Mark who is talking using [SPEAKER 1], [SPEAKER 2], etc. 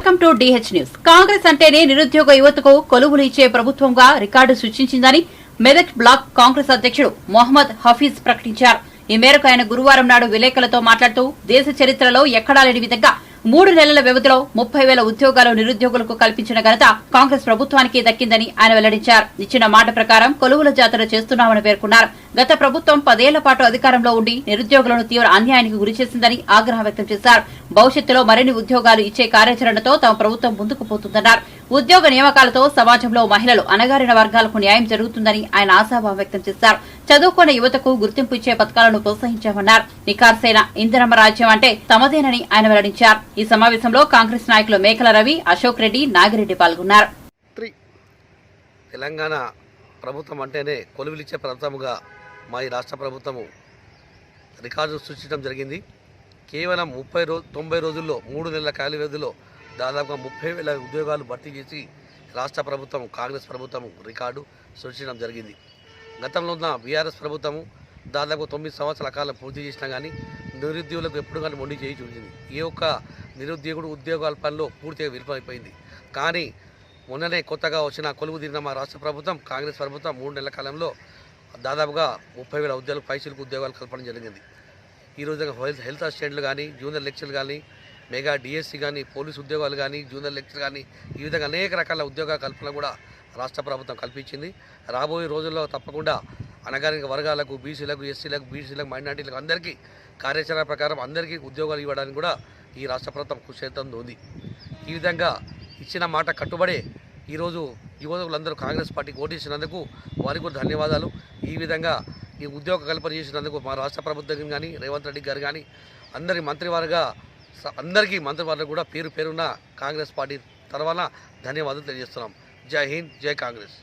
[SPEAKER 1] Welcome to DH news. Congress అంటేనే నిరుద్యోగ యువతకు కొలువులు ఇచ్చే ప్రభుత్వంగా రికార్డు సృష్టించిందని మెదక్ బ్లాక్ కాంగ్రెస్ అధ్యక్షుడు మొహమ్మద్ హఫీజ్ ప్రకటించారు. ఈ మేరకు ఆయన గురువారం నాడు విలేకరులతో మాట్లాడుతూ దేశ చరిత్రలో ఎక్కడా లేని విధంగా 3 నెలల వ్యవధిలో 30,000 ఉద్యోగాలు నిరుద్యోగులకు కల్పించిన ఘనత కాంగ్రెస్ ప్రభుత్వానికి దక్కిందని ఆయన వెల్లడించారు. ఇచ్చిన మాట ప్రకారం కొలువుల జాతర చేస్తున్నామని పేర్కొన్నారు. గత ప్రభుత్వం 10 ఏళ్ల పాటు అధికారంలో ఉండి నిరుద్యోగులను తీవ్ర అన్యాయానికి గురిచేసిందని ఆగ్రహం వ్యక్తం చేశారు. భవిష్యత్తులో మరిన్ని ఉద్యోగాలు ఇచ్చే కార్యాచరణతో తమ ప్రభుత్వం ముందుకు పోతుందన్నారు. ఉద్యోగ నియామకాలతో సమాజంలో మహిళలు అణగారిన వర్గాలకు న్యాయం జరుగుతుందని ఆయన ఆశాభావం వ్యక్తం చేశారు. చదువుకున్న యువతకు గుర్తింపు ఇచ్చే పథకాలను ప్రోత్సహించామన్నారు. నిఖార్సైన ఇందిరమ్మ రాజ్యం అంటే తమదేనని ఆయన వెల్లడించారు. ఈ సమావేశంలో కాంగ్రెస్ నాయకులు మేకల రవి, అశోక్ రెడ్డి, నాగిరెడ్డి పాల్గొన్నారు.
[SPEAKER 2] తెలంగాణ ప్రభుత్వం అంటేనే కొలువులిచ్చే ప్రభుత్వముగా మా ఈ రాష్ట్ర ప్రభుత్వము రికార్డు సృష్టించడం జరిగింది. కేవలం 90 రోజుల్లో 3 నెలల ఖాళీ వ్యవధిలో దాదాపుగా 30,000 ఉద్యోగాలు భర్తీ చేసి రాష్ట్ర ప్రభుత్వం కాంగ్రెస్ ప్రభుత్వం రికార్డు సృష్టించడం జరిగింది. గతంలో ఉన్న బీఆర్ఎస్ ప్రభుత్వము దాదాపు 9 సంవత్సరాల కాలం పూర్తి చేసినా కానీ నిరుద్యోగులకు ఎప్పుడు కానీ మొండి చేయి చూసింది. ఏ ఒక్క నిరుద్యోగుడు ఉద్యోగాల పనిలో పూర్తిగా విఫలమైపోయింది. కానీ మొన్ననే కొత్తగా వచ్చిన కొలువు తీరిన మా రాష్ట్ర ప్రభుత్వం కాంగ్రెస్ ప్రభుత్వం 3 నెలల కాలంలో దాదాపుగా 30,000 ఉద్యోగాలు పైసలకు ఉద్యోగాలు కల్పన జరిగింది. ఈ రోజుగా హెల్త్ అసిస్టెంట్లు కానీ, జూనియర్ లెక్చర్లు కానీ, మెగా డిఎస్సి కానీ, పోలీసు ఉద్యోగాలు కానీ, జూనియర్ లెక్చర్ కానీ, ఈ విధంగా అనేక రకాల ఉద్యోగ కల్పన కూడా రాష్ట్ర ప్రభుత్వం కల్పించింది. రాబోయే రోజుల్లో తప్పకుండా అణగారిన వర్గాలకు, బీసీలకు, ఎస్సీలకు, బీసీలకు, మైనార్టీలకు అందరికీ కార్యాచరణ ప్రకారం అందరికీ ఉద్యోగాలు ఇవ్వడానికి కూడా ఈ రాష్ట్ర ప్రభుత్వం కృషి చేస్తుంది. ఈ విధంగా ఇచ్చిన మాట కట్టుబడే ఈరోజు యువకులందరూ కాంగ్రెస్ పార్టీకి ఓటేసినందుకు వారికి కూడా ధన్యవాదాలు. ఈ విధంగా ఈ ఉద్యోగ కల్పన చేసినందుకు మా రాష్ట్ర ప్రభుత్వం కానీ, రేవంత్ రెడ్డి గారు కానీ అందరికీ మంత్రివర్గ కూడా పేరున్న కాంగ్రెస్ పార్టీ తర్వాత ధన్యవాదాలు తెలియజేస్తున్నాం. జై హింద్, జై కాంగ్రెస్.